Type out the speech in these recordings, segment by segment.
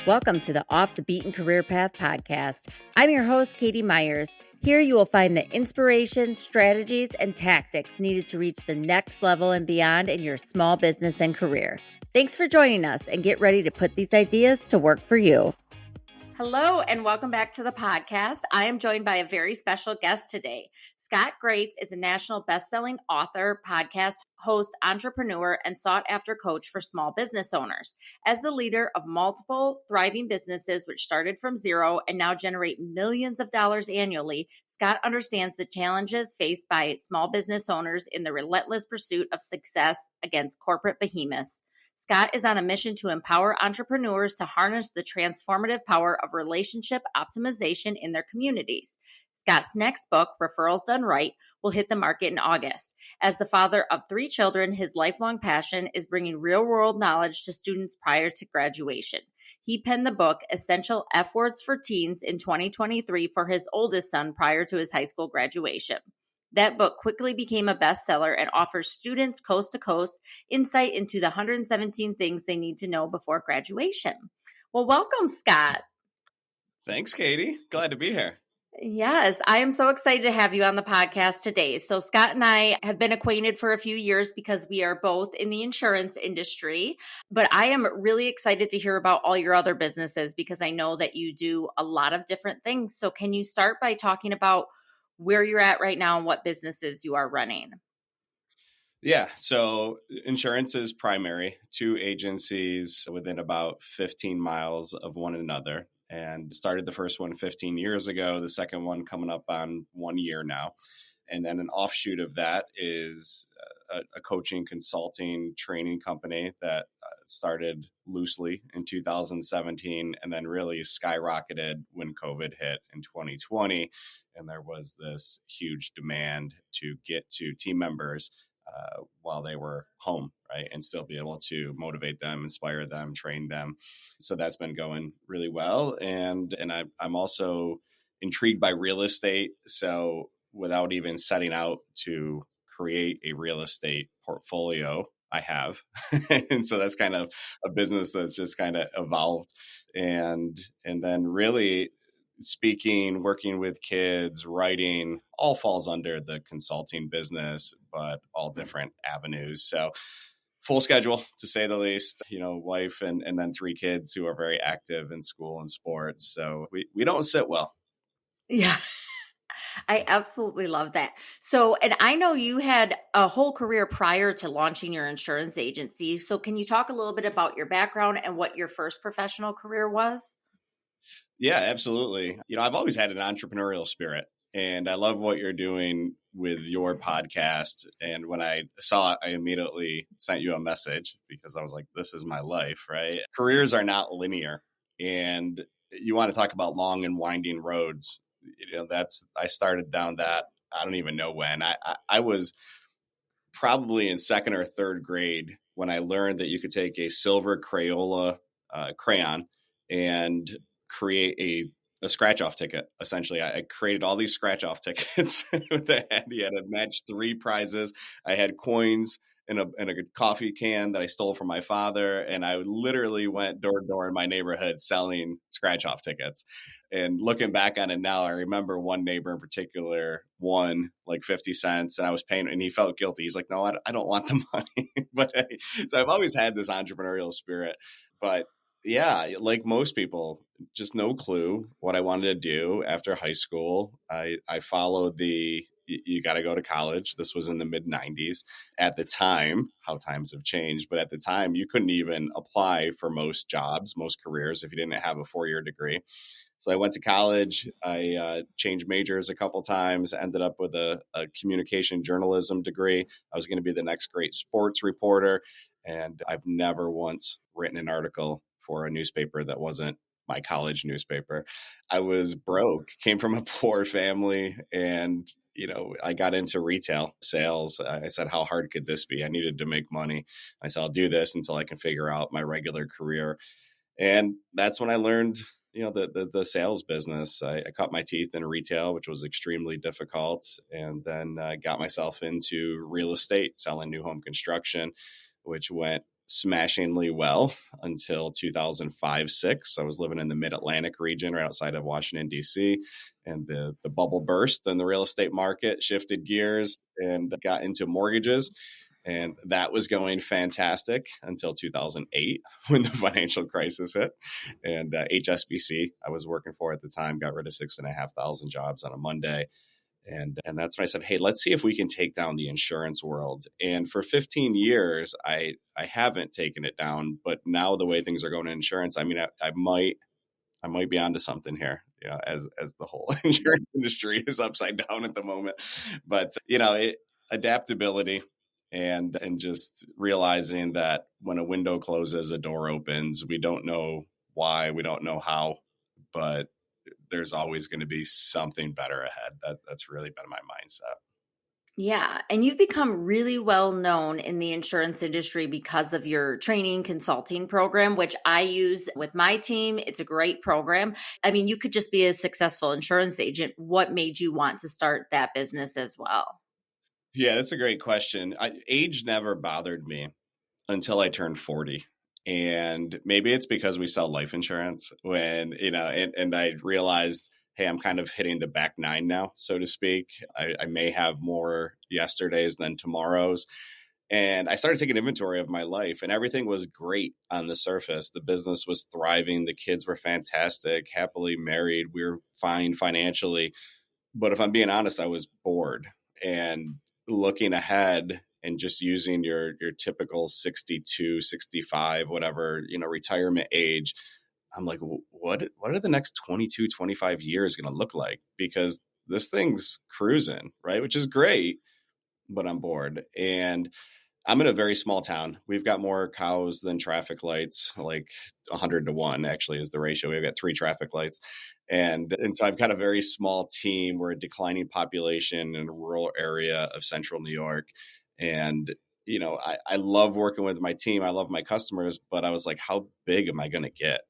Welcome to the Off the Beaten Career Path podcast. I'm your host, Katie Myers. Here you will find the inspiration, strategies, and tactics needed to reach the next level and beyond in your small business and career. Thanks for joining us and get ready to put these ideas to work for you. Hello, and welcome back to the podcast. I am joined by a very special guest today. Scott Grates is a national best-selling author, podcast host, entrepreneur, and sought-after coach for small business owners. As the leader of multiple thriving businesses, which started from zero and now generate millions of dollars annually, Scott understands the challenges faced by small business owners in the relentless pursuit of success against corporate behemoths. Scott is on a mission to empower entrepreneurs to harness the transformative power of relationship optimization in their communities. Scott's next book, Referrals Done Right, will hit the market in August. As the father of 3 children, his lifelong passion is bringing real-world knowledge to students prior to graduation. He penned the book, Essential F Words for Teens, in 2023 for his oldest son prior to his high school graduation. That book quickly became a bestseller and offers students coast to coast insight into the 117 things they need to know before graduation. Well, welcome, Scott. Thanks, Katie. Glad to be here. Yes, I am so excited to have you on the podcast today. So Scott and I have been acquainted for a few years because we are both in the insurance industry, but I am really excited to hear about all your other businesses because I know that you do a lot of different things. So can you start by talking about where you're at right now and what businesses you are running? Yeah, so insurance is primary, 2 agencies within about 15 miles of one another, and started the first one 15 years ago, the second one coming up on 1 year now. And then an offshoot of that is a coaching, consulting, training company that started loosely in 2017 and then really skyrocketed when COVID hit in 2020. And there was this huge demand to get to team members while they were home, right? And still be able to motivate them, inspire them, train them. So that's been going really well. And I'm also intrigued by real estate. So without even setting out to create a real estate portfolio, I have. And so that's kind of a business that's just kind of evolved. And then really speaking, working with kids, writing, all falls under the consulting business, but all different avenues. So full schedule, to say the least, wife and then 3 kids who are very active in school and sports. So we don't sit well. Yeah. I absolutely love that. So, and I know you had a whole career prior to launching your insurance agency. So can you talk a little bit about your background and what your first professional career was? Yeah, absolutely. I've always had an entrepreneurial spirit, and I love what you're doing with your podcast. And when I saw it, I immediately sent you a message because I was like, this is my life, right? Careers are not linear. And you want to talk about long and winding roads. I started down that. I don't even know when. I was probably in 2nd or 3rd grade when I learned that you could take a silver Crayola crayon and create a scratch-off ticket. Essentially, I created all these scratch-off tickets that you had to match 3 prizes. I had coins in a coffee can that I stole from my father, and I literally went door to door in my neighborhood selling scratch-off tickets. And looking back on it now, I remember one neighbor in particular won like 50 cents, and I was paying, and he felt guilty. He's like, "No, I don't want the money." So I've always had this entrepreneurial spirit, but yeah, like most people, just no clue what I wanted to do after high school. I followed you got to go to college. This was in the mid 90s. At the time, how times have changed, but at the time, you couldn't even apply for most jobs, most careers, if you didn't have a 4-year degree. So I went to college. I changed majors a couple times, ended up with a communication journalism degree. I was going to be the next great sports reporter. And I've never once written an article for a newspaper that wasn't my college newspaper. I was broke, came from a poor family, and I got into retail sales. I said, how hard could this be? I needed to make money. I said, I'll do this until I can figure out my regular career. And that's when I learned, the sales business. I cut my teeth in retail, which was extremely difficult. And then got myself into real estate, selling new home construction, which went smashingly well until 2005-6. I was living in the Mid-Atlantic region right outside of Washington, D.C., and the bubble burst and the real estate market shifted gears and got into mortgages. And that was going fantastic until 2008 when the financial crisis hit. And HSBC, I was working for at the time, got rid of 6,500 jobs on a Monday. And that's when I said, hey, let's see if we can take down the insurance world. And for 15 years, I haven't taken it down. But now the way things are going in insurance, I mean, I might be onto something here, as the whole insurance industry is upside down at the moment. But, adaptability and just realizing that when a window closes, a door opens. We don't know why, we don't know how, but there's always going to be something better ahead. That's really been my mindset. Yeah. And you've become really well known in the insurance industry because of your training consulting program, which I use with my team. It's a great program. I mean, you could just be a successful insurance agent. What made you want to start that business as well? Yeah, that's a great question. Age never bothered me until I turned 40. And maybe it's because we sell life insurance when, and I realized, hey, I'm kind of hitting the back nine now, so to speak. I may have more yesterdays than tomorrows. And I started taking inventory of my life, and everything was great on the surface. The business was thriving. The kids were fantastic, happily married. We were fine financially. But if I'm being honest, I was bored. And looking ahead and just using your typical 62, 65, whatever, retirement age, I'm like, what are the next 22, 25 years going to look like? Because this thing's cruising, right? Which is great, but I'm bored. And I'm in a very small town. We've got more cows than traffic lights, like 100-1 actually is the ratio. We've got 3 traffic lights. And so I've got a very small team. We're a declining population in a rural area of central New York. And, I love working with my team. I love my customers, but I was like, how big am I going to get?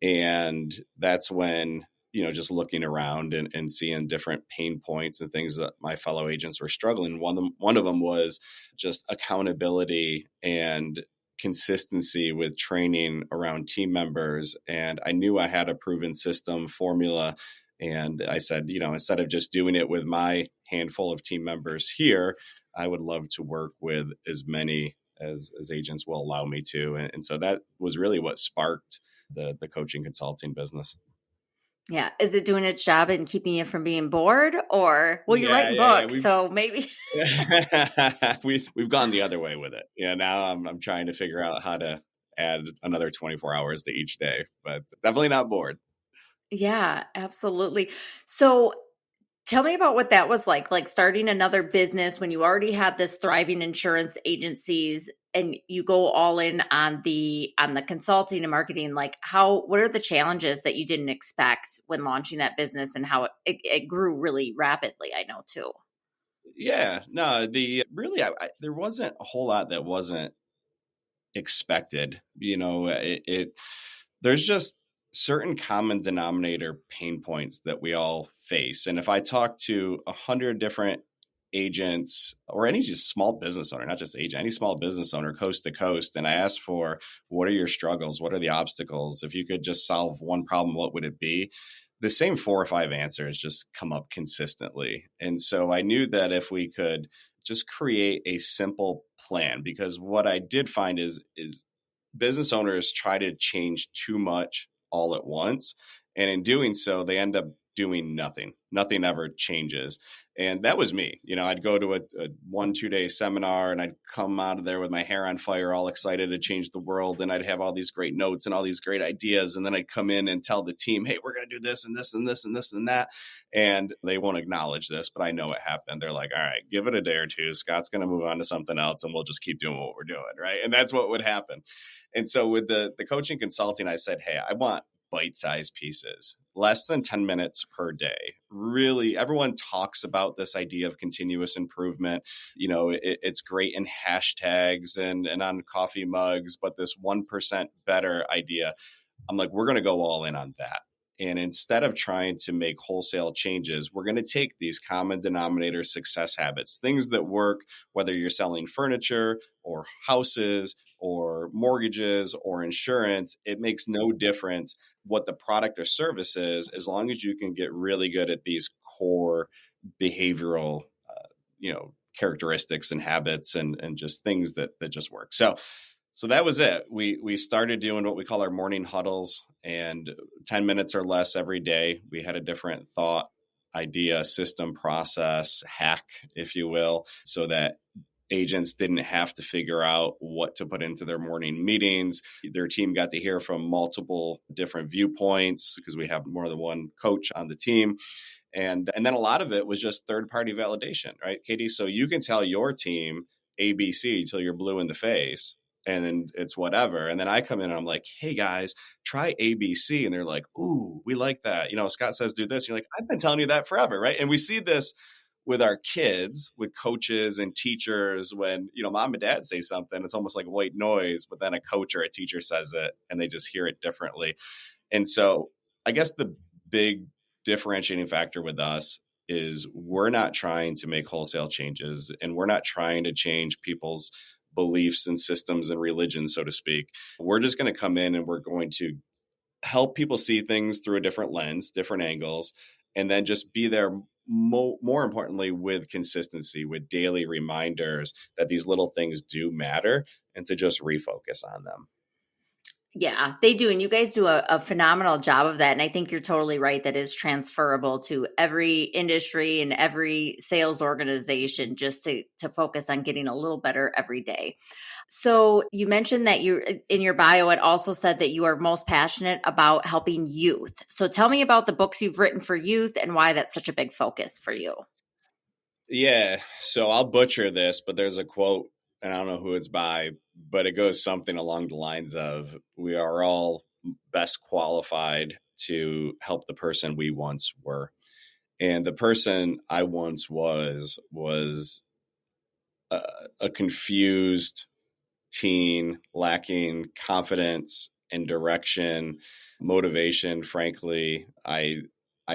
And that's when, just looking around and seeing different pain points and things that my fellow agents were struggling. One of them was just accountability and consistency with training around team members. And I knew I had a proven system formula. And I said, instead of just doing it with my handful of team members here, I would love to work with as many as agents will allow me to. And so that was really what sparked the coaching consulting business. Yeah. Is it doing its job and keeping you from being bored? Or, well, you're writing books, so maybe. We've gone the other way with it. Now I'm trying to figure out how to add another 24 hours to each day, but definitely not bored. Yeah, absolutely. So tell me about what that was like starting another business when you already had this thriving insurance agencies and you go all in on the consulting and marketing. What are the challenges that you didn't expect when launching that business, and how it grew really rapidly? I know too. Yeah, no, there wasn't a whole lot that wasn't expected. There's just certain common denominator pain points that we all face. And if I talk to 100 different agents or any just small business owner, not just agent, any small business owner coast to coast, and I ask for, what are your struggles? What are the obstacles? If you could just solve one problem, what would it be? The same 4 or 5 answers just come up consistently. And so I knew that if we could just create a simple plan, because what I did find is business owners try to change too much all at once. And in doing so, they end up doing nothing. Nothing ever changes. And that was me. I'd go to a 1-2 day seminar and I'd come out of there with my hair on fire, all excited to change the world. And I'd have all these great notes and all these great ideas. And then I'd come in and tell the team, hey, we're going to do this and this and this and this and that. And they won't acknowledge this, but I know it happened. They're like, all right, give it a day or two. Scott's going to move on to something else and we'll just keep doing what we're doing. Right. And that's what would happen. And so with the coaching consulting, I said, hey, I want bite-sized pieces, less than 10 minutes per day. Really, everyone talks about this idea of continuous improvement. It's great in hashtags and on coffee mugs, but this 1% better idea, I'm like, we're going to go all in on that. And instead of trying to make wholesale changes, we're going to take these common denominator success habits, things that work, whether you're selling furniture or houses or mortgages or insurance. It makes no difference what the product or service is, as long as you can get really good at these core behavioral, characteristics and habits and just things that just work. So that was it. We started doing what we call our morning huddles, and 10 minutes or less every day. We had a different thought, idea, system, process, hack, if you will, so that agents didn't have to figure out what to put into their morning meetings. Their team got to hear from multiple different viewpoints because we have more than one coach on the team. And then a lot of it was just third-party validation, right, Katie? So you can tell your team ABC till you're blue in the face, and then it's whatever. And then I come in and I'm like, hey guys, try ABC. And they're like, ooh, we like that. Scott says do this. You're like, I've been telling you that forever, right? And we see this with our kids, with coaches and teachers, when, mom and dad say something, it's almost like white noise, but then a coach or a teacher says it and they just hear it differently. And so I guess the big differentiating factor with us is we're not trying to make wholesale changes, and we're not trying to change people's beliefs and systems and religion, so to speak. We're just going to come in and we're going to help people see things through a different lens, different angles, and then just be there more importantly with consistency, with daily reminders that these little things do matter, and to just refocus on them. Yeah, they do. And you guys do a phenomenal job of that. And I think you're totally right that is transferable to every industry and every sales organization, just to focus on getting a little better every day. So you mentioned that you, in your bio, it also said that you are most passionate about helping youth. So tell me about the books you've written for youth and why that's such a big focus for you. Yeah. So I'll butcher this, but there's a quote, and I don't know who it's by, but it goes something along the lines of, we are all best qualified to help the person we once were. And the person I once was a confused teen, lacking confidence and direction, motivation. Frankly, I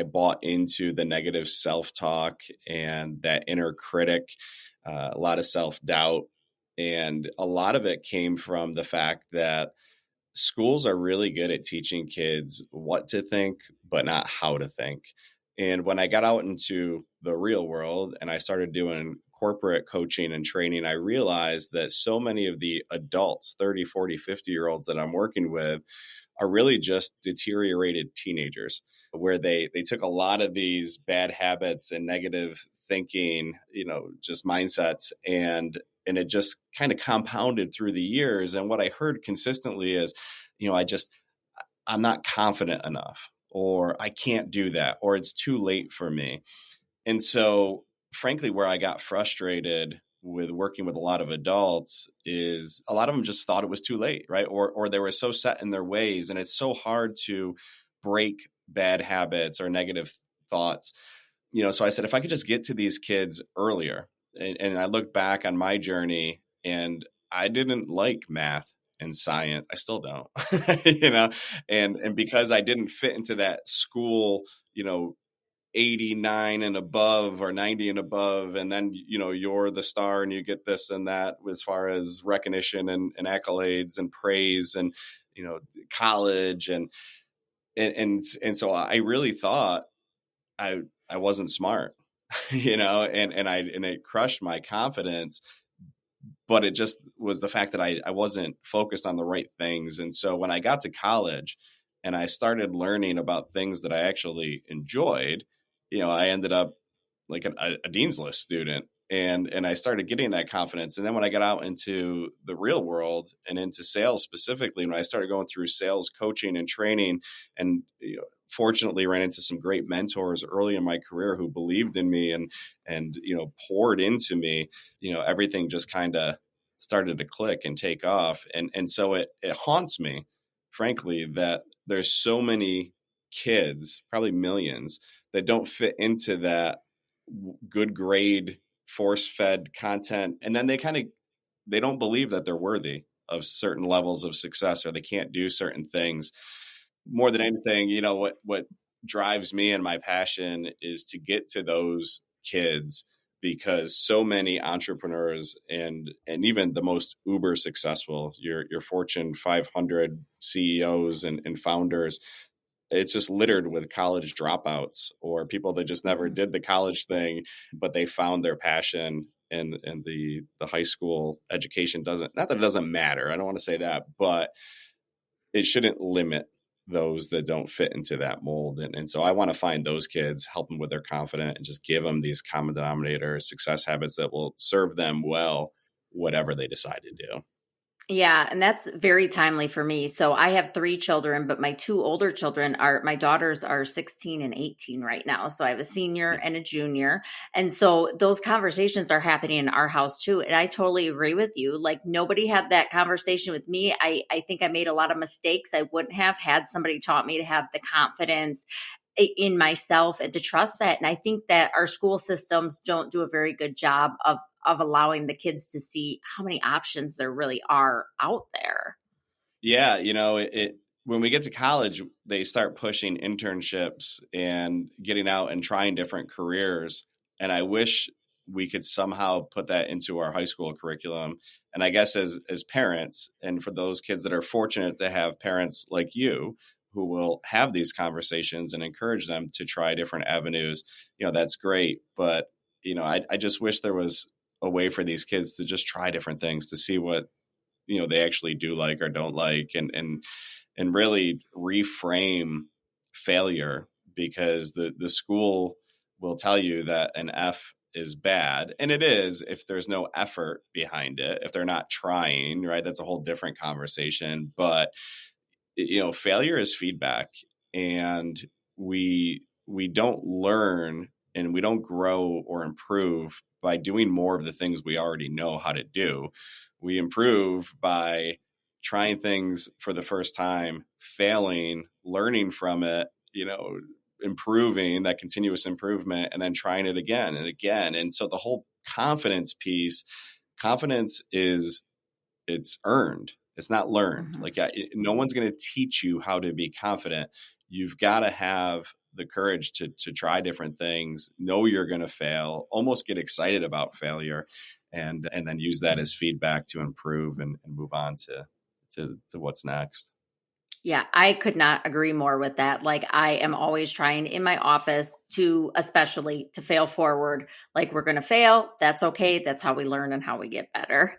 bought into the negative self-talk and that inner critic, a lot of self-doubt. And a lot of it came from the fact that schools are really good at teaching kids what to think, but not how to think. And when I got out into the real world and I started doing corporate coaching and training, I realized that so many of the adults, 30, 40, 50-year-olds that I'm working with are really just deteriorated teenagers, where they took a lot of these bad habits and negative thinking, just mindsets, and it just kind of compounded through the years. And what I heard consistently is, I'm not confident enough, or I can't do that, or it's too late for me. And so, frankly, where I got frustrated with working with a lot of adults is a lot of them just thought it was too late, right? Or they were so set in their ways, and it's so hard to break bad habits or negative thoughts. So I said, if I could just get to these kids earlier, and I look back on my journey, and I didn't like math and science. I still don't, and because I didn't fit into that school, 89 and above or 90 and above, and then you're the star and you get this and that as far as recognition and accolades and praise and college and so I really thought I wasn't smart, and it crushed my confidence. But it just was the fact that I wasn't focused on the right things. And so when I got to college and I started learning about things that I actually enjoyed, I ended up like a Dean's List student. And I started getting that confidence. And then when I got out into the real world and into sales specifically, when I started going through sales coaching and training, and fortunately ran into some great mentors early in my career who believed in me and poured into me, everything just kind of started to click and take off. And so it haunts me, frankly, that there's so many kids, probably millions, that don't fit into that good grade, force-fed content. And then they don't believe that they're worthy of certain levels of success, or they can't do certain things. more than anything, what drives me and my passion is to get to those kids, because so many entrepreneurs and even the most uber successful, your Fortune 500 CEOs and founders, it's just littered with college dropouts or people that just never did the college thing, but they found their passion. And the high school education doesn't, not that it doesn't matter, I don't want to say that, but it shouldn't limit those that don't fit into that mold. And so I want to find those kids, help them with their confidence, and just give them these common denominator success habits that will serve them well, whatever they decide to do. Yeah, and that's very timely for me. So I have 3 children, but my 2 older children my daughters are 16 and 18 right now. So I have a senior and a junior. And so those conversations are happening in our house too. And I totally agree with you. Like, nobody had that conversation with me. I think I made a lot of mistakes I wouldn't have had somebody taught me to have the confidence in myself and to trust that. And I think that our school systems don't do a very good job of allowing the kids to see how many options there really are out there. Yeah, when we get to college, they start pushing internships and getting out and trying different careers. And I wish we could somehow put that into our high school curriculum. And I guess as parents, and for those kids that are fortunate to have parents like you who will have these conversations and encourage them to try different avenues, that's great. But, I just wish there was a way for these kids to just try different things to see what, they actually do like or don't like, and really reframe failure, because the school will tell you that an F is bad. And it is, if there's no effort behind it, if they're not trying, right? That's a whole different conversation. But failure is feedback, and we don't learn and we don't grow or improve by doing more of the things we already know how to do. We improve by trying things for the first time, failing, learning from it, improving, that continuous improvement, and then trying it again and again. And so the whole confidence piece, confidence is, it's earned. It's not learned. Mm-hmm. Like, no one's going to teach you how to be confident. You've got to have the courage to try different things, know you're going to fail, almost get excited about failure, and then use that as feedback to improve and move on to what's next. Yeah, I could not agree more with that. Like, I am always trying in my office especially to fail forward. Like, we're going to fail. That's okay. That's how we learn and how we get better.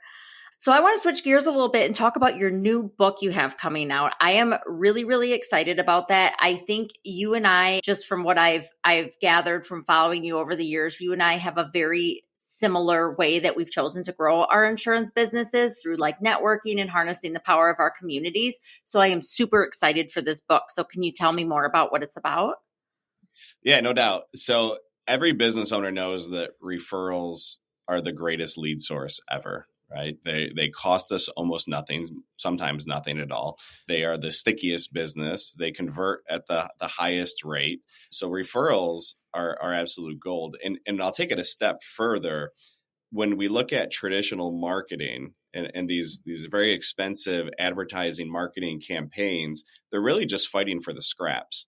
So I want to switch gears a little bit and talk about your new book you have coming out. I am really, really excited about that. I think you and I, just from what I've gathered from following you over the years, you and I have a very similar way that we've chosen to grow our insurance businesses, through like networking and harnessing the power of our communities. So I am super excited for this book. So can you tell me more about what it's about? Yeah, no doubt. So every business owner knows that referrals are the greatest lead source ever. Right? They cost us almost nothing, sometimes nothing at all. They are the stickiest business. They convert at the highest rate. So referrals are absolute gold. And I'll take it a step further. When we look at traditional marketing and these very expensive advertising marketing campaigns, they're really just fighting for the scraps.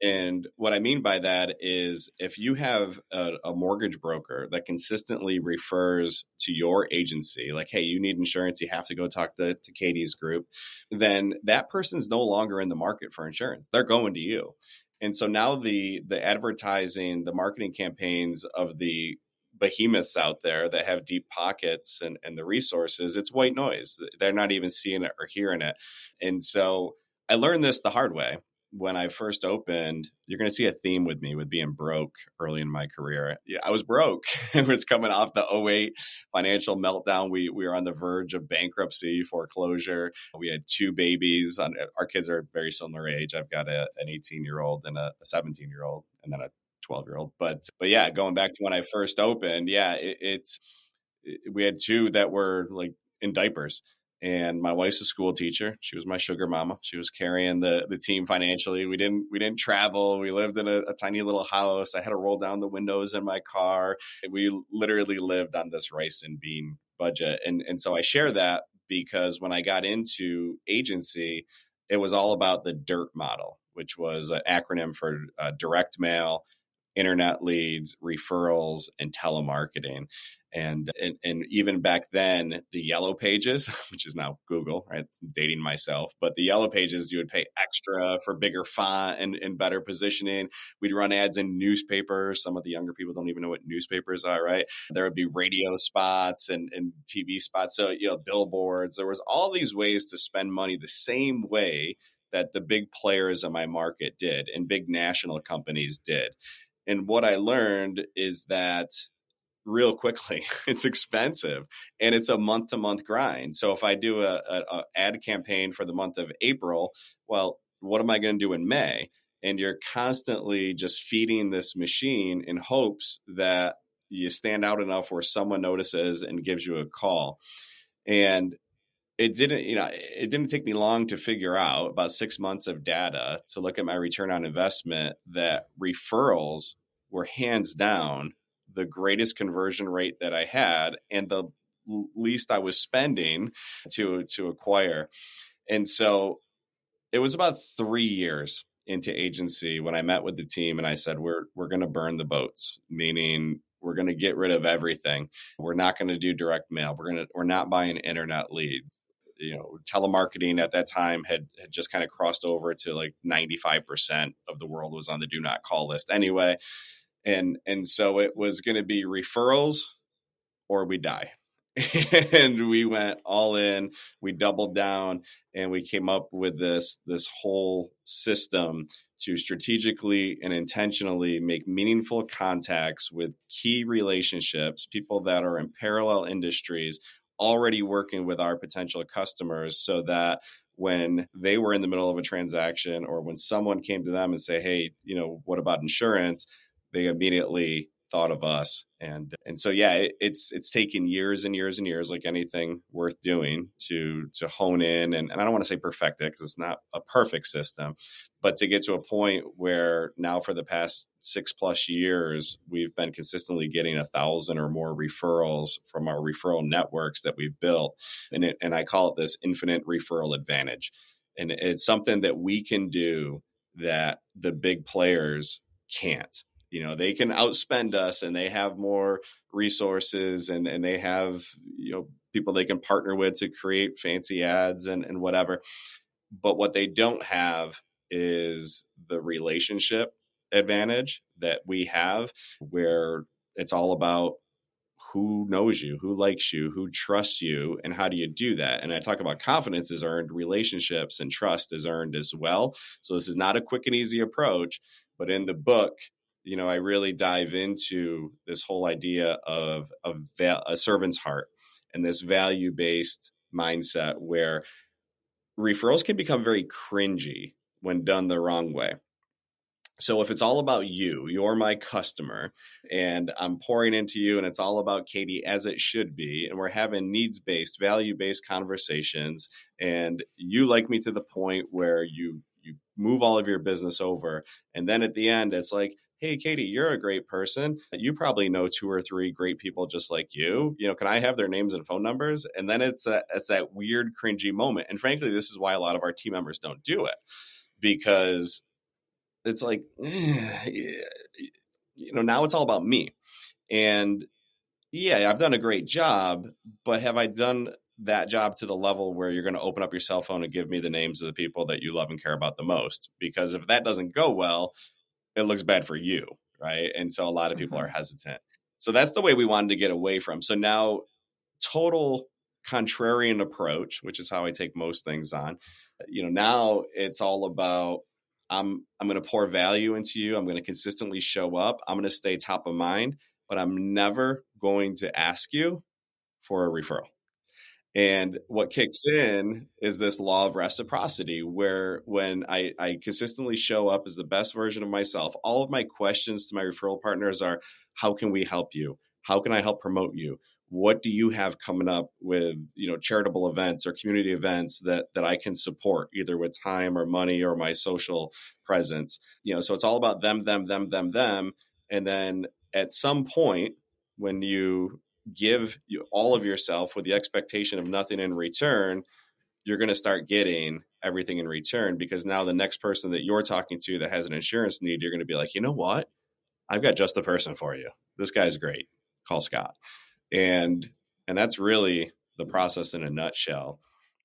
And what I mean by that is, if you have a mortgage broker that consistently refers to your agency, like, hey, you need insurance, you have to go talk to Katie's group, then that person's no longer in the market for insurance. They're going to you. And so now the advertising, the marketing campaigns of the behemoths out there that have deep pockets and the resources, it's white noise. They're not even seeing it or hearing it. And so I learned this the hard way. When I first opened, you're going to see a theme with me with being broke early in my career. Yeah, I was broke. It was coming off the 2008 financial meltdown. We were on the verge of bankruptcy, foreclosure. We had 2 babies. Our kids are very similar age. I've got an 18-year-old and a 17-year-old, and then a 12-year-old. But yeah, going back to when I first opened, yeah, we had 2 that were like in diapers. And my wife's a school teacher. She was my sugar mama. She was carrying the team financially. We didn't travel. We lived in a tiny little house. I had to roll down the windows in my car. We literally lived on this rice and bean budget. And so I share that because when I got into agency, it was all about the dirt model. which was an acronym for direct mail, internet leads, referrals, and telemarketing. And even back then, the yellow pages, which is now Google, right? It's dating myself, but the yellow pages, you would pay extra for bigger font and better positioning. We'd run ads in newspapers. Some of the younger people don't even know what newspapers are, right? There would be radio spots and TV spots. So, billboards. There was all these ways to spend money the same way that the big players in my market did and big national companies did. And what I learned is that real quickly, it's expensive and it's a month to month grind. So if I do a ad campaign for the month of April, well, what am I going to do in May? And you're constantly just feeding this machine in hopes that you stand out enough where someone notices and gives you a call. And it didn't take me long to figure out, about 6 months of data to look at my return on investment, that referrals were hands down the greatest conversion rate that I had and the least I was spending to acquire. And so it was about 3 years into agency when I met with the team and I said, we're going to burn the boats, meaning we're going to get rid of everything. We're not going to do direct mail. We're not buying internet leads. Telemarketing at that time had just kind of crossed over to like 95% of the world was on the do not call list anyway. And so it was going to be referrals or we die. And we went all in, we doubled down, and we came up with this whole system to strategically and intentionally make meaningful contacts with key relationships, people that are in parallel industries already working with our potential customers, so that when they were in the middle of a transaction or when someone came to them and say, hey, what about insurance? They immediately thought of us. And so, yeah, it's taken years and years and years, like anything worth doing, to hone in. And I don't want to say perfect it because it's not a perfect system, but to get to a point where now for the past 6+ years, we've been consistently getting 1,000 or more referrals from our referral networks that we've built. And I call it this infinite referral advantage. And it's something that we can do that the big players can't. They can outspend us and they have more resources and they have, people they can partner with to create fancy ads and whatever. But what they don't have is the relationship advantage that we have, where it's all about who knows you, who likes you, who trusts you, and how do you do that? And I talk about confidence is earned, relationships and trust is earned as well. So this is not a quick and easy approach, but in the book, I really dive into this whole idea of a servant's heart and this value-based mindset where referrals can become very cringy when done the wrong way. So if it's all about you're my customer and I'm pouring into you and it's all about Katie as it should be, and we're having needs-based, value-based conversations, and you like me to the point where you move all of your business over. And then at the end, it's like, hey, Katie, you're a great person. You probably know 2 or 3 great people just like you. Can I have their names and phone numbers? And then it's that weird, cringy moment. And frankly, this is why a lot of our team members don't do it, because it's like, now it's all about me. And yeah, I've done a great job, but have I done that job to the level where you're going to open up your cell phone and give me the names of the people that you love and care about the most? Because if that doesn't go well, it looks bad for you, right? And so a lot of people are hesitant. So that's the way we wanted to get away from. So now, total contrarian approach, which is how I take most things on. Now it's all about, I'm going to pour value into you. I'm going to consistently show up. I'm going to stay top of mind, but I'm never going to ask you for a referral. And what kicks in is this law of reciprocity, where when I consistently show up as the best version of myself, all of my questions to my referral partners are, how can we help you? How can I help promote you? What do you have coming up with, charitable events or community events that I can support either with time or money or my social presence? So it's all about them. And then at some point, when you give you all of yourself with the expectation of nothing in return, you're going to start getting everything in return, because now the next person that you're talking to that has an insurance need, you're going to be like, you know what? I've got just the person for you. This guy's great. Call Scott. And that's really the process in a nutshell.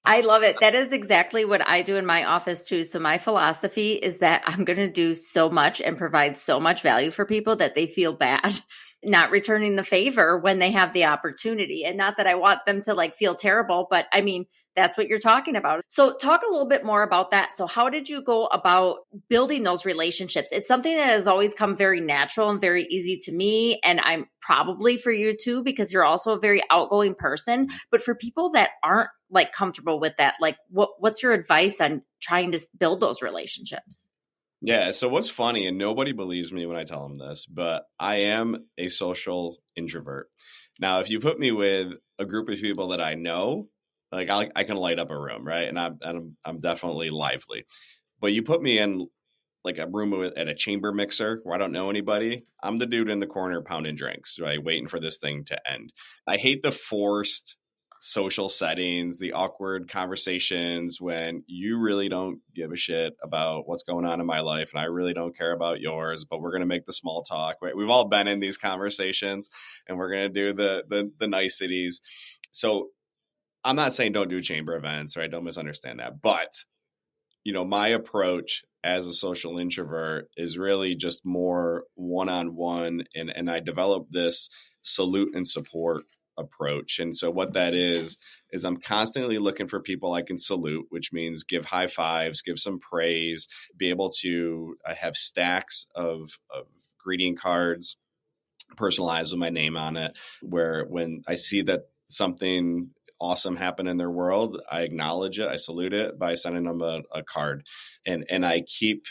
I love it. That is exactly what I do in my office too. So my philosophy is that I'm going to do so much and provide so much value for people that they feel bad not returning the favor when they have the opportunity. And not that I want them to like feel terrible, but I mean, that's what you're talking about. So talk a little bit more about that. So how did you go about building those relationships? It's something that has always come very natural and very easy to me. And I'm probably for you too, because you're also a very outgoing person. But for people that aren't like comfortable with that, like what's your advice on trying to build those relationships? Yeah. So what's funny, and nobody believes me when I tell them this, but I am a social introvert. Now, if you put me with a group of people that I know, like I can light up a room, right? And I'm definitely lively. But you put me in like a room at a chamber mixer where I don't know anybody, I'm the dude in the corner pounding drinks, right? Waiting for this thing to end. I hate the forced social settings, the awkward conversations when you really don't give a shit about what's going on in my life and I really don't care about yours, but we're going to make the small talk, right? We've all been in these conversations and we're going to do the niceties. So I'm not saying don't do chamber events, right? Don't misunderstand that. But, my approach as a social introvert is really just more one-on-one. And I developed this salute and support approach. And so what that is I'm constantly looking for people I can salute, which means give high fives, give some praise, be able to have stacks of greeting cards personalized with my name on it, where when I see that something awesome happen in their world, I acknowledge it, I salute it by sending them a card. And I keep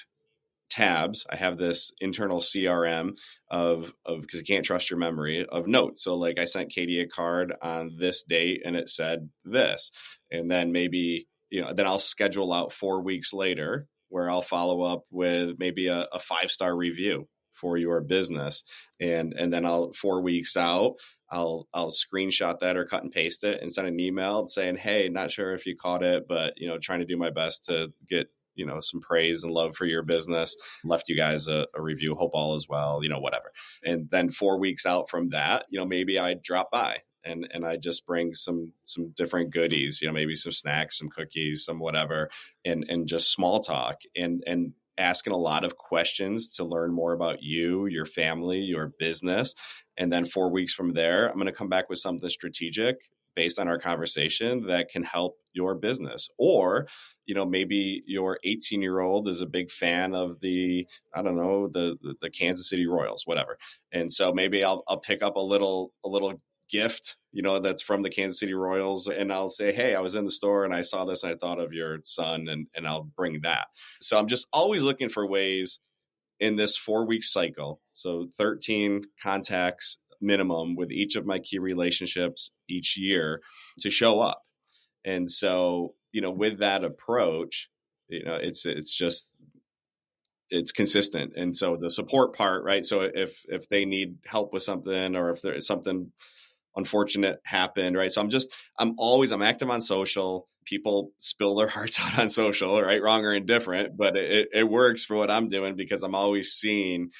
tabs. I have this internal CRM of because you can't trust your memory, of notes. So like I sent Katie a card on this date and it said this. And then maybe, then I'll schedule out 4 weeks later where I'll follow up with maybe a 5-star review for your business. And then 4 weeks out, I'll screenshot that or cut and paste it and send an email saying, hey, not sure if you caught it, but, trying to do my best to get, some praise and love for your business. Left you guys a review. Hope all is well, whatever. And then 4 weeks out from that, maybe I drop by and I just bring some different goodies, maybe some snacks, some cookies, some whatever, and just small talk and asking a lot of questions to learn more about you, your family, your business. And then 4 weeks from there, I'm going to come back with something strategic based on our conversation that can help your business. Or, maybe your 18-year-old is a big fan of the Kansas City Royals, whatever. And so maybe I'll pick up a little gift, that's from the Kansas City Royals. And I'll say, hey, I was in the store and I saw this and I thought of your son, and I'll bring that. So I'm just always looking for ways in this 4-week cycle. So 13 contacts minimum with each of my key relationships each year to show up. And so, with that approach, it's consistent. And so the support part, right? So if they need help with something, or if there's something unfortunate happened, right? So I'm active on social. People spill their hearts out on social, right? Wrong or indifferent, but it works for what I'm doing because I'm always seeing,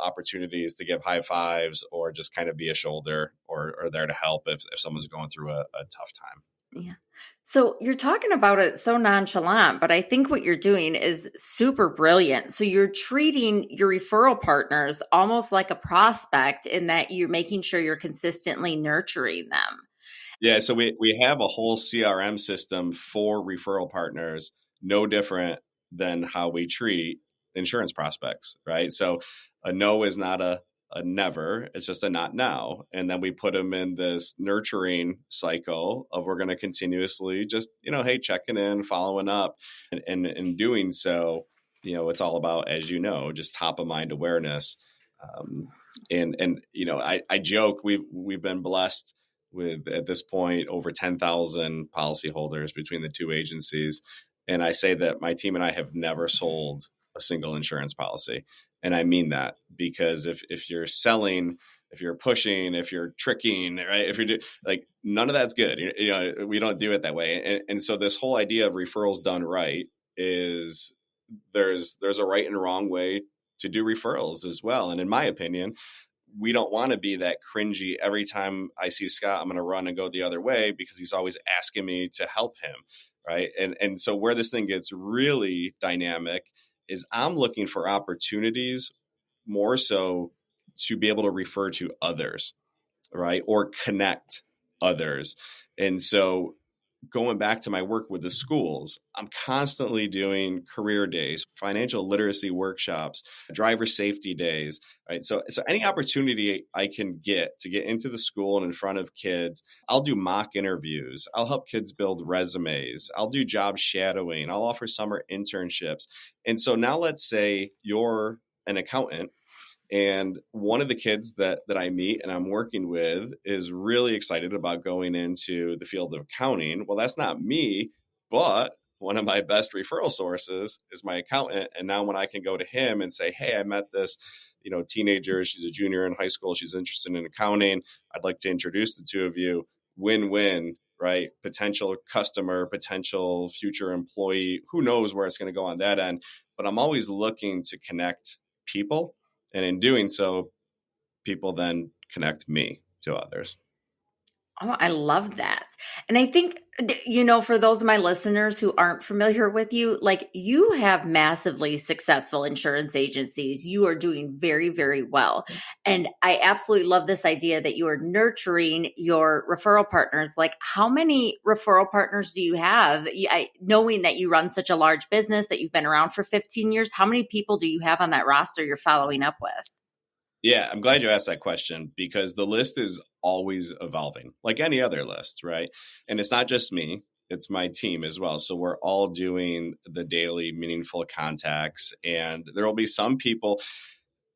opportunities to give high fives or just kind of be a shoulder or there to help if someone's going through a tough time. Yeah. So you're talking about it so nonchalant, but I think what you're doing is super brilliant. So you're treating your referral partners almost like a prospect in that you're making sure you're consistently nurturing them. Yeah. So we have a whole CRM system for referral partners, no different than how we treat insurance prospects, right? So a no is not a never, it's just a not now. And then we put them in this nurturing cycle of we're going to continuously just, hey, checking in, following up, and in doing so, it's all about, as just top of mind awareness. I joke, we've been blessed with, at this point, over 10,000 policyholders between the two agencies. And I say that my team and I have never sold a single insurance policy. And I mean that because if you're selling if you're pushing, if you're tricking, right? If you're like, none of that's good. We don't do it that way. And so this whole idea of referrals done right is there's a right and wrong way to do referrals as well. And in my opinion, we don't want to be that cringy. Every time I see Scott, I'm going to run and go the other way because he's always asking me to help him. Right. And so where this thing gets really dynamic is I'm looking for opportunities more so to be able to refer to others, right? Or connect others. And so going back to my work with the schools, I'm constantly doing career days, financial literacy workshops, driver safety days, right? So any opportunity I can get to get into the school and in front of kids, I'll do mock interviews. I'll help kids build resumes. I'll do job shadowing. I'll offer summer internships. And so now let's say you're an accountant, and one of the kids that I meet and I'm working with is really excited about going into the field of accounting. Well, that's not me, but one of my best referral sources is my accountant. And now when I can go to him and say, hey, I met this, teenager, she's a junior in high school, she's interested in accounting, I'd like to introduce the two of you, win-win, right? Potential customer, potential future employee, who knows where it's going to go on that end. But I'm always looking to connect people. And in doing so, people then connect me to others. Oh, I love that. And I think, for those of my listeners who aren't familiar with you, like you have massively successful insurance agencies. You are doing very, very well. And I absolutely love this idea that you are nurturing your referral partners. Like, how many referral partners do you have? Knowing that you run such a large business, that you've been around for 15 years, how many people do you have on that roster you're following up with? Yeah, I'm glad you asked that question because the list is always evolving, like any other list, right? And it's not just me, it's my team as well. So we're all doing the daily meaningful contacts, and there will be some people,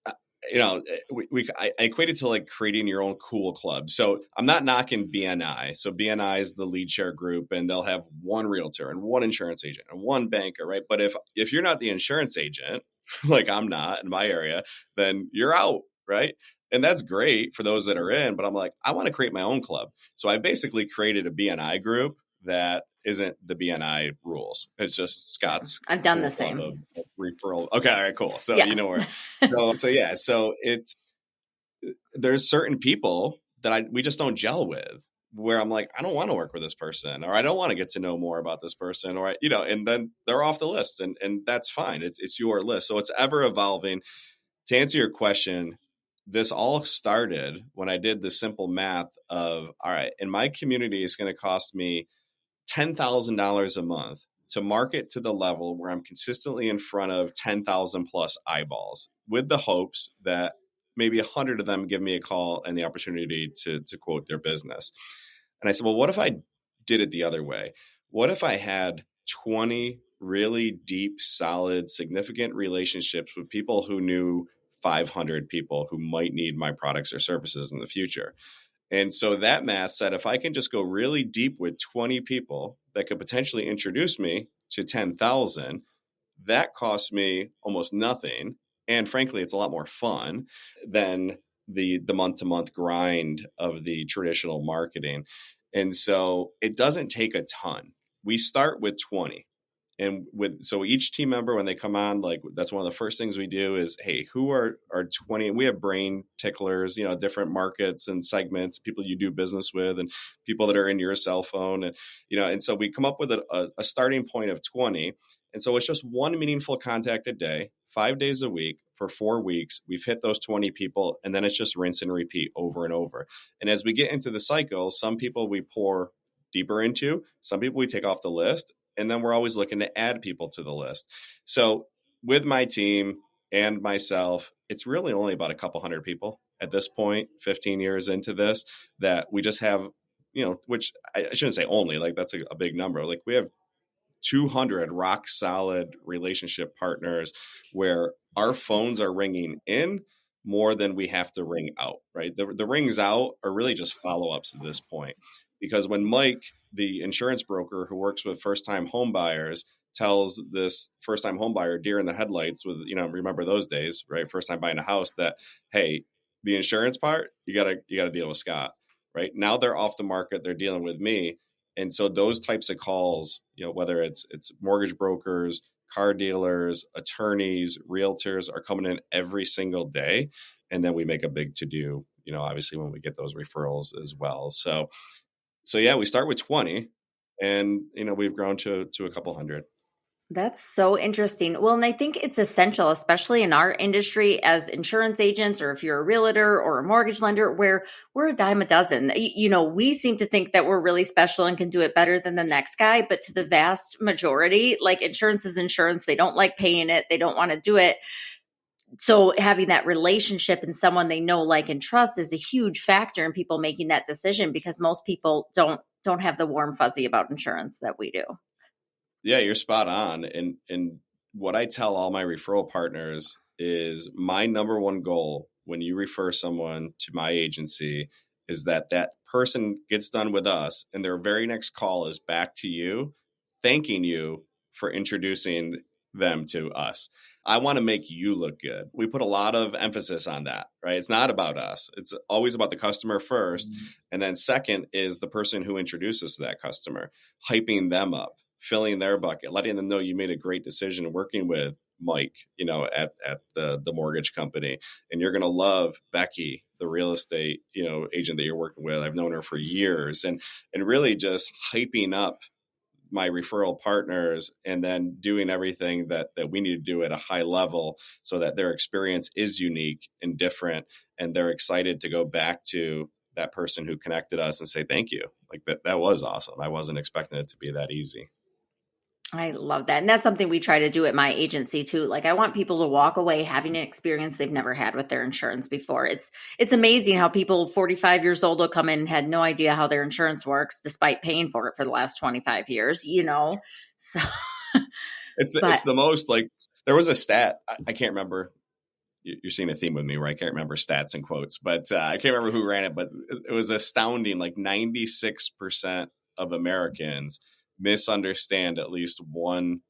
I equate it to like creating your own cool club. So I'm not knocking BNI. So BNI is the lead share group, and they'll have one realtor and one insurance agent and one banker, right? But if you're not the insurance agent, like I'm not in my area, then you're out, right? And that's great for those that are in, but I'm like, I want to create my own club. So I basically created a BNI group that isn't the BNI rules. It's just Scott's. I've done the same. Of referral. Okay. All right, cool. So yeah. You know where, so there's certain people that we just don't gel with, where I'm like, I don't want to work with this person, or I don't want to get to know more about this person, or, and then they're off the list, and that's fine. It's your list. So it's ever evolving. To answer your question, this all started when I did the simple math of, all right, in my community, it's going to cost me $10,000 a month to market to the level where I'm consistently in front of 10,000 plus eyeballs, with the hopes that maybe 100 of them give me a call and the opportunity to quote their business. And I said, well, what if I did it the other way? What if I had 20 really deep, solid, significant relationships with people who knew 500 people who might need my products or services in the future? And so that math said, if I can just go really deep with 20 people that could potentially introduce me to 10,000, that costs me almost nothing. And frankly, it's a lot more fun than the month-to-month grind of the traditional marketing. And so it doesn't take a ton. We start with 20. And so each team member, when they come on, like that's one of the first things we do is, hey, who are 20? And we have brain ticklers, different markets and segments, people you do business with, and people that are in your cell phone. And, and so we come up with a starting point of 20. And so it's just one meaningful contact a day, 5 days a week for 4 weeks. We've hit those 20 people, and then it's just rinse and repeat over and over. And as we get into the cycle, some people we pour deeper into, some people we take off the list. And then we're always looking to add people to the list. So with my team and myself, it's really only about a couple hundred people at this point, 15 years into this, that we just have, which I shouldn't say only, like that's a big number. Like we have 200 rock solid relationship partners where our phones are ringing in more than we have to ring out, right? The rings out are really just follow-ups at this point. Because when Mike, the insurance broker who works with first-time home buyers, tells this first-time home buyer deer in the headlights with, remember those days, right? First time buying a house, that, hey, The insurance part, you gotta deal with Scott, right? Now they're off the market, they're dealing with me. And so those types of calls, whether it's mortgage brokers, car dealers, attorneys, realtors are coming in every single day. And then we make a big to-do, obviously when we get those referrals as well. So yeah, we start with 20 and, we've grown to a couple hundred. That's so interesting. Well, and I think it's essential, especially in our industry as insurance agents, or if you're a realtor or a mortgage lender, where we're a dime a dozen. We seem to think that we're really special and can do it better than the next guy. But to the vast majority, like, insurance is insurance. They don't like paying it. They don't want to do it. So having that relationship and someone they know, like, and trust is a huge factor in people making that decision, because most people don't have the warm fuzzy about insurance that we do. Yeah, you're spot on. And what I tell all my referral partners is my number one goal when you refer someone to my agency is that person gets done with us and their very next call is back to you, thanking you for introducing them to us. I want to make you look good. We put a lot of emphasis on that, right? It's not about us. It's always about the customer first. Mm-hmm. And then second is the person who introduces to that customer, hyping them up, filling their bucket, letting them know you made a great decision working with Mike, at the mortgage company. And you're going to love Becky, the real estate, agent that you're working with. I've known her for years, and really just hyping up my referral partners and then doing everything that we need to do at a high level so that their experience is unique and different. And they're excited to go back to that person who connected us and say, thank you. Like that was awesome. I wasn't expecting it to be that easy. I love that. And that's something we try to do at my agency too. Like, I want people to walk away having an experience they've never had with their insurance before. It's amazing how people 45 years old will come in and had no idea how their insurance works despite paying for it for the last 25 years, So it's the most, like, there was a stat, I can't remember. You're seeing a theme with me, right? I can't remember stats and quotes, but I can't remember who ran it, but it was astounding. Like 96% of Americans misunderstand at least one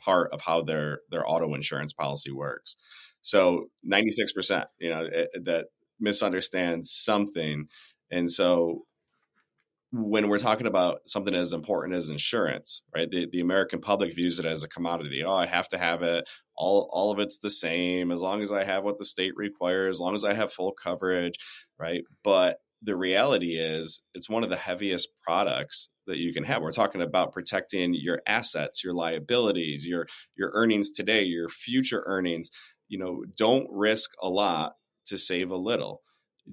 part of how their auto insurance policy works. So 96%, that misunderstands something. And so when we're talking about something as important as insurance, right? The American public views it as a commodity. Oh, I have to have it. All of it's the same as long as I have what the state requires, as long as I have full coverage, right? But the reality is it's one of the heaviest products that you can have. We're talking about protecting your assets, your liabilities, your earnings today, your future earnings. Don't risk a lot to save a little.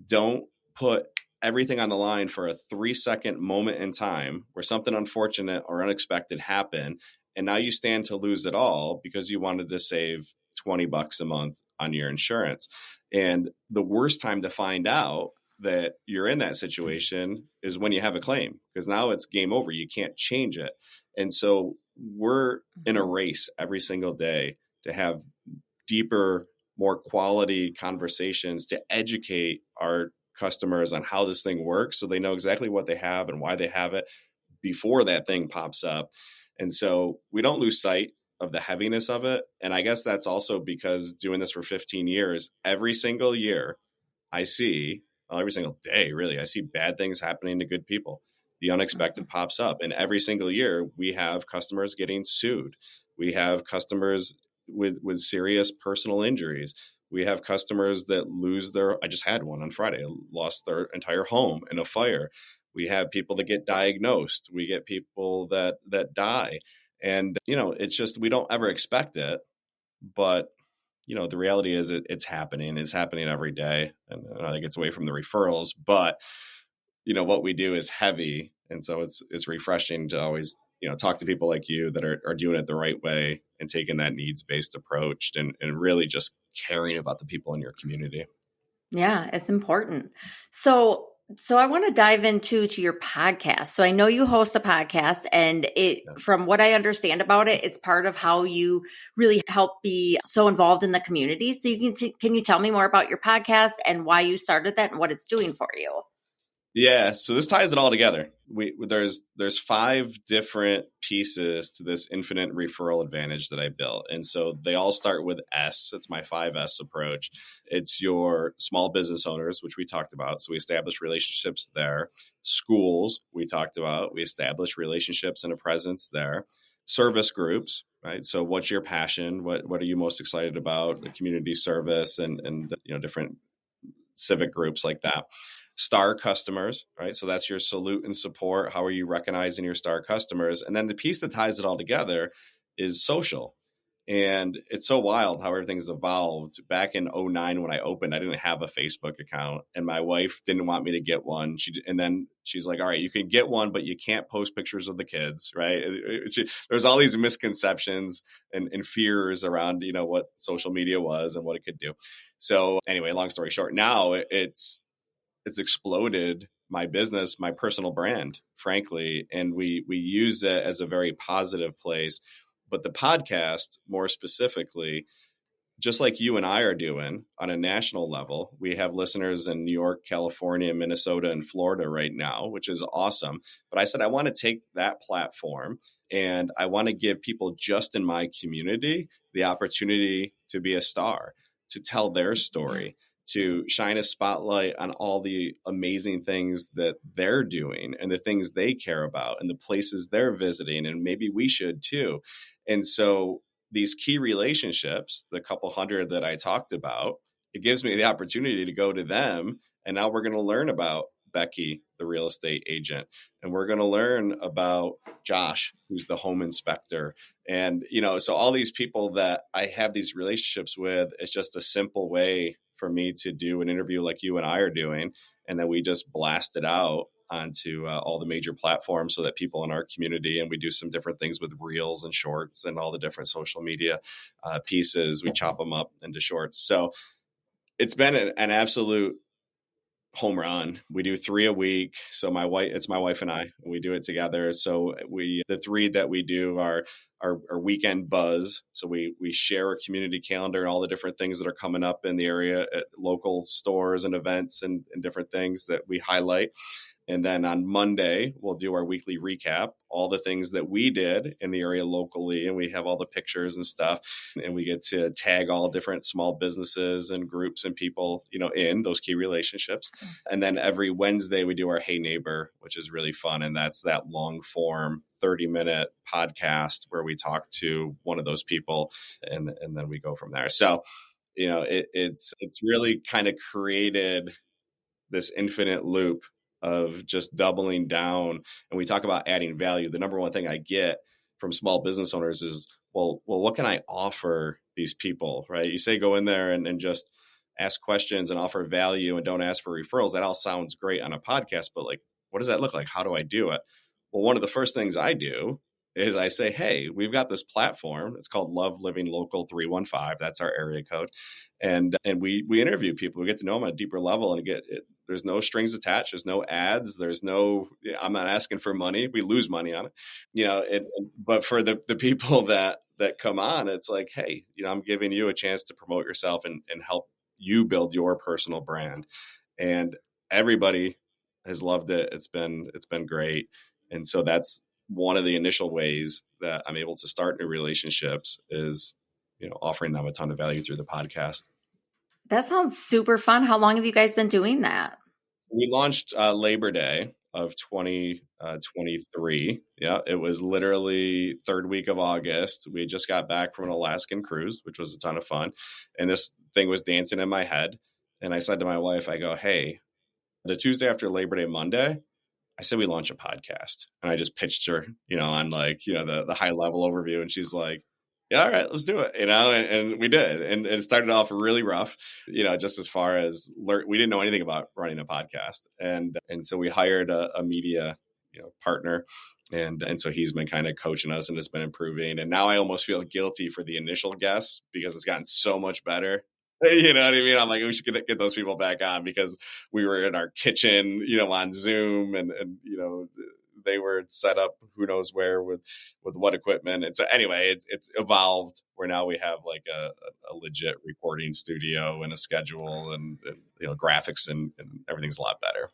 Don't put everything on the line for a 3-second moment in time where something unfortunate or unexpected happened. And now you stand to lose it all because you wanted to save $20 a month on your insurance. And the worst time to find out that you're in that situation is when you have a claim, because now it's game over. You can't change it. And so we're in a race every single day to have deeper, more quality conversations to educate our customers on how this thing works so they know exactly what they have and why they have it before that thing pops up. And so we don't lose sight of the heaviness of it. And I guess that's also because doing this for 15 years, every single year I see, every single day, really, I see bad things happening to good people. The unexpected pops up. And every single year we have customers getting sued. We have customers with serious personal injuries. We have customers that lose I just had one on Friday, lost their entire home in a fire. We have people that get diagnosed. We get people that die. And, it's just, we don't ever expect it, but the reality is it's happening. It's happening every day. And I think it's away from the referrals, but what we do is heavy. And so it's refreshing to always, talk to people like you that are doing it the right way and taking that needs-based approach and really just caring about the people in your community. Yeah, it's important. So I want to dive into your podcast. So I know you host a podcast, and from what I understand about it, it's part of how you really help be so involved in the community. So can you tell me more about your podcast and why you started that and what it's doing for you? Yeah, so this ties it all together. There's 5 different pieces to this infinite referral advantage that I built. And so they all start with S. It's my 5S approach. It's your small business owners, which we talked about. So we establish relationships there. Schools, we talked about. We establish relationships and a presence there. Service groups, right? So what's your passion? What are you most excited about? The community service and different civic groups like that. Star customers, right? So that's your salute and support. How are you recognizing your star customers? And then the piece that ties it all together is social. And it's so wild how everything's evolved. Back in '09 when I opened, I didn't have a Facebook account, and my wife didn't want me to get one. And then she's like, all right, you can get one, but you can't post pictures of the kids, right? There's all these misconceptions and fears around, what social media was and what it could do. So anyway, long story short, now it's exploded my business, my personal brand, frankly, and we use it as a very positive place. But the podcast, more specifically, just like you and I are doing on a national level, we have listeners in New York, California, Minnesota, and Florida right now, which is awesome. But I said, I want to take that platform and I want to give people just in my community the opportunity to be a star, to tell their story, to shine a spotlight on all the amazing things that they're doing and the things they care about and the places they're visiting. And maybe we should too. And so these key relationships, the couple hundred that I talked about, it gives me the opportunity to go to them. And now we're going to learn about Becky, the real estate agent. And we're going to learn about Josh, who's the home inspector. And, so all these people that I have these relationships with, it's just a simple way for me to do an interview like you and I are doing. And then we just blast it out onto all the major platforms so that people in our community, and we do some different things with reels and shorts and all the different social media pieces. We chop them up into shorts. So it's been an absolute home run. We do 3 a week. So it's my wife and I, we do it together. So the 3 that we do are our weekend buzz. So we share a community calendar and all the different things that are coming up in the area at local stores and events and different things that we highlight. And then on Monday, we'll do our weekly recap, all the things that we did in the area locally. And we have all the pictures and stuff. And we get to tag all different small businesses and groups and people, in those key relationships. And then every Wednesday, we do our Hey Neighbor, which is really fun. And that's that long form 30-minute podcast where we talk to one of those people and then we go from there. So, it's really kind of created this infinite loop of just doubling down. And we talk about adding value. The number one thing I get from small business owners is, well, what can I offer these people, right? You say go in there and just ask questions and offer value and don't ask for referrals. That all sounds great on a podcast, but like, what does that look like? How do I do it? Well, one of the first things I do is I say, hey, we've got this platform. It's called Love Living Local 315. That's our area code. And we interview people. We get to know them at a deeper level and there's no strings attached. There's no ads. I'm not asking for money. We lose money on it, but for the people that come on, it's like, hey, I'm giving you a chance to promote yourself and help you build your personal brand. And everybody has loved it. It's been great. And so that's one of the initial ways that I'm able to start new relationships is, offering them a ton of value through the podcast. That sounds super fun. How long have you guys been doing that? We launched Labor Day of 2023. Yeah, it was literally 3rd week of August. We just got back from an Alaskan cruise, which was a ton of fun. And this thing was dancing in my head. And I said to my wife, I go, hey, the Tuesday after Labor Day, Monday, I said we launch a podcast. And I just pitched her, on the high level overview. And she's like, yeah, all right, let's do it. And we did. And it started off really rough, just as far as we didn't know anything about running a podcast. And so we hired a media, partner. And so he's been kind of coaching us and it's been improving. And now I almost feel guilty for the initial guests because it's gotten so much better. You know what I mean? I'm like, we should get those people back on because we were in our kitchen, on Zoom and they were set up who knows where with what equipment. And so anyway, it's evolved where now we have like a legit recording studio and a schedule and graphics and everything's a lot better.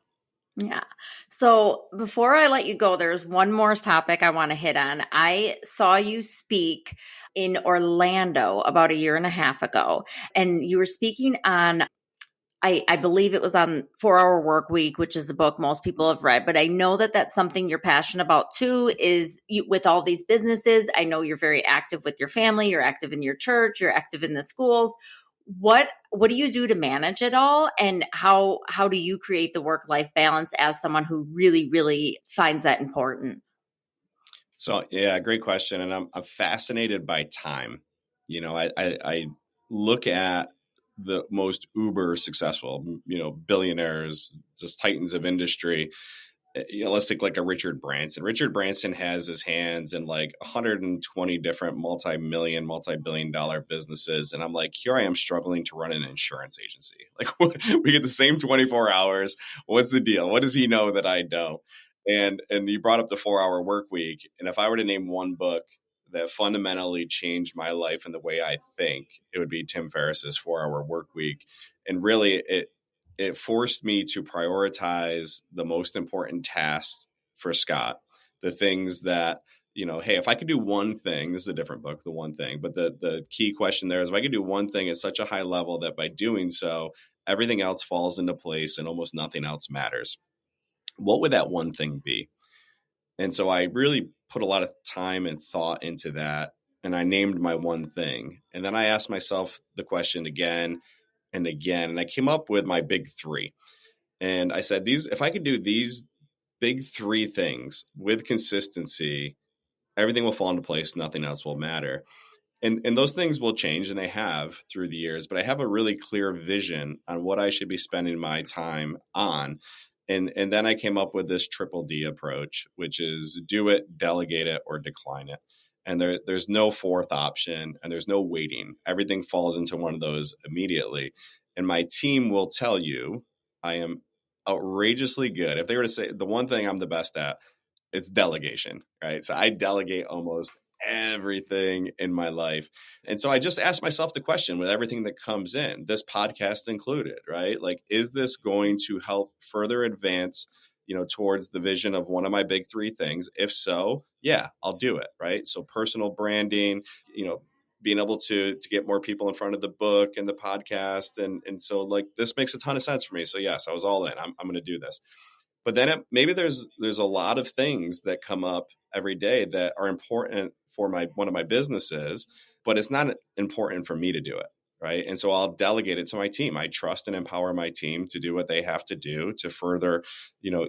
Yeah. So before I let you go, there's one more topic I want to hit on. I saw you speak in Orlando about a year and a half ago, and you were speaking on I believe it was on 4 Hour Work Week, which is a book most people have read, but I know that that's something you're passionate about too, is with all these businesses. I know you're very active with your family, you're active in your church, you're active in the schools. What do you do to manage it all? And how do you create the work-life balance as someone who really, really finds that important? So yeah, great question. And I'm fascinated by time. I look at the most uber successful, billionaires, just titans of industry. Let's take like a Richard Branson. Richard Branson has his hands in like 120 different multi-billion dollar businesses. And I'm like, here I am struggling to run an insurance agency. Like we get the same 24 hours. What's the deal? What does he know that I don't? And you brought up the 4 Hour Work Week. And if I were to name one book that fundamentally changed my life and the way I think, it would be Tim Ferriss's 4 Hour Work Week. And really it forced me to prioritize the most important tasks for Scott, the things that, hey, if I could do one thing, this is a different book, The One Thing, but the key question there is, if I could do one thing at such a high level that by doing so, everything else falls into place and almost nothing else matters, what would that one thing be? And so I really put a lot of time and thought into that. And I named my one thing. And then I asked myself the question again and again. And I came up with my big three. And I said, if I could do these big three things with consistency, everything will fall into place. Nothing else will matter. And those things will change, and they have through the years, but I have a really clear vision on what I should be spending my time on. And then I came up with this triple D approach, which is do it, delegate it, or decline it. And there's no fourth option, and there's no waiting. Everything falls into one of those immediately. And my team will tell you I am outrageously good. If they were to say the one thing I'm the best at, it's delegation, right? So I delegate almost everything in my life. And so I just asked myself the question with everything that comes in, this podcast included, right? Like, is this going to help further advance, towards the vision of one of my big three things? If so, yeah, I'll do it, right? So personal branding, being able to get more people in front of the book and the podcast. And so like, this makes a ton of sense for me. So yes, I was all in. I'm going to do this. But then maybe there's a lot of things that come up every day that are important for one of my businesses, but it's not important for me to do it, right? And so I'll delegate it to my team. I trust and empower my team to do what they have to do to further,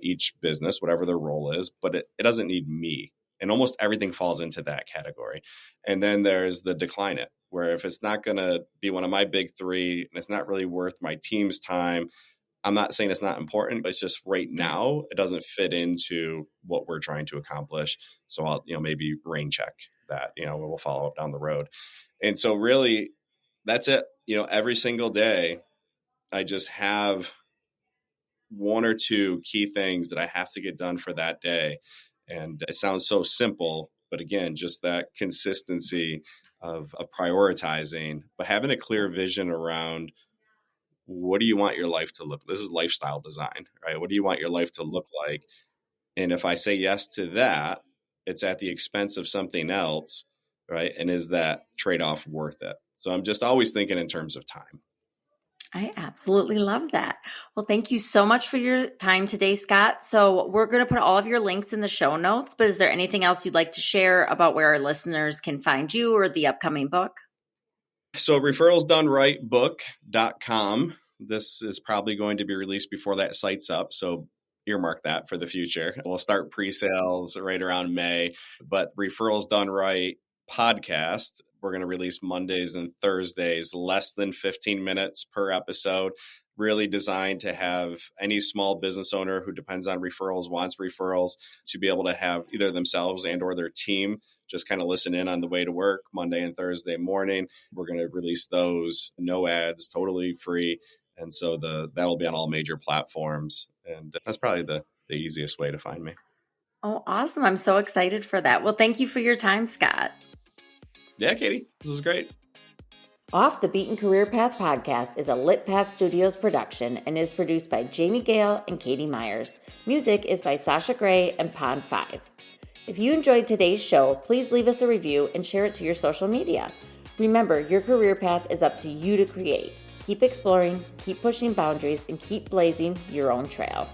each business, whatever their role is, but it doesn't need me. And almost everything falls into that category. And then there's the decline it, where if it's not going to be one of my big three and it's not really worth my team's time, I'm not saying it's not important, but it's just right now, it doesn't fit into what we're trying to accomplish. So I'll, maybe rain check that, we'll follow up down the road. And so really that's it. Every single day, I just have one or two key things that I have to get done for that day. And it sounds so simple, but again, just that consistency of prioritizing, but having a clear vision around what do you want your life to look? This is lifestyle design, right? What do you want your life to look like? And if I say yes to that, it's at the expense of something else, right? And is that trade-off worth it? So I'm just always thinking in terms of time. I absolutely love that. Well, thank you so much for your time today, Scott. So we're going to put all of your links in the show notes, but is there anything else you'd like to share about where our listeners can find you or the upcoming book? So referralsdonerightbook.com. This is probably going to be released before that site's up. So earmark that for the future. We'll start pre-sales right around May, but Referrals Done Right podcast, we're going to release Mondays and Thursdays, less than 15 minutes per episode, really designed to have any small business owner who depends on referrals, wants referrals, to be able to have either themselves and or their team just kind of listen in on the way to work Monday and Thursday morning. We're going to release those, no ads, totally free. And so that will be on all major platforms. And that's probably the easiest way to find me. Oh, awesome. I'm so excited for that. Well, thank you for your time, Scott. Yeah, Katie, this was great. Off the Beaten Career Path podcast is a Lit Path Studios production and is produced by Jamie Gale and Katie Myers. Music is by Sasha Gray and Pond 5. If you enjoyed today's show, please leave us a review and share it to your social media. Remember, your career path is up to you to create. Keep exploring, keep pushing boundaries, and keep blazing your own trail.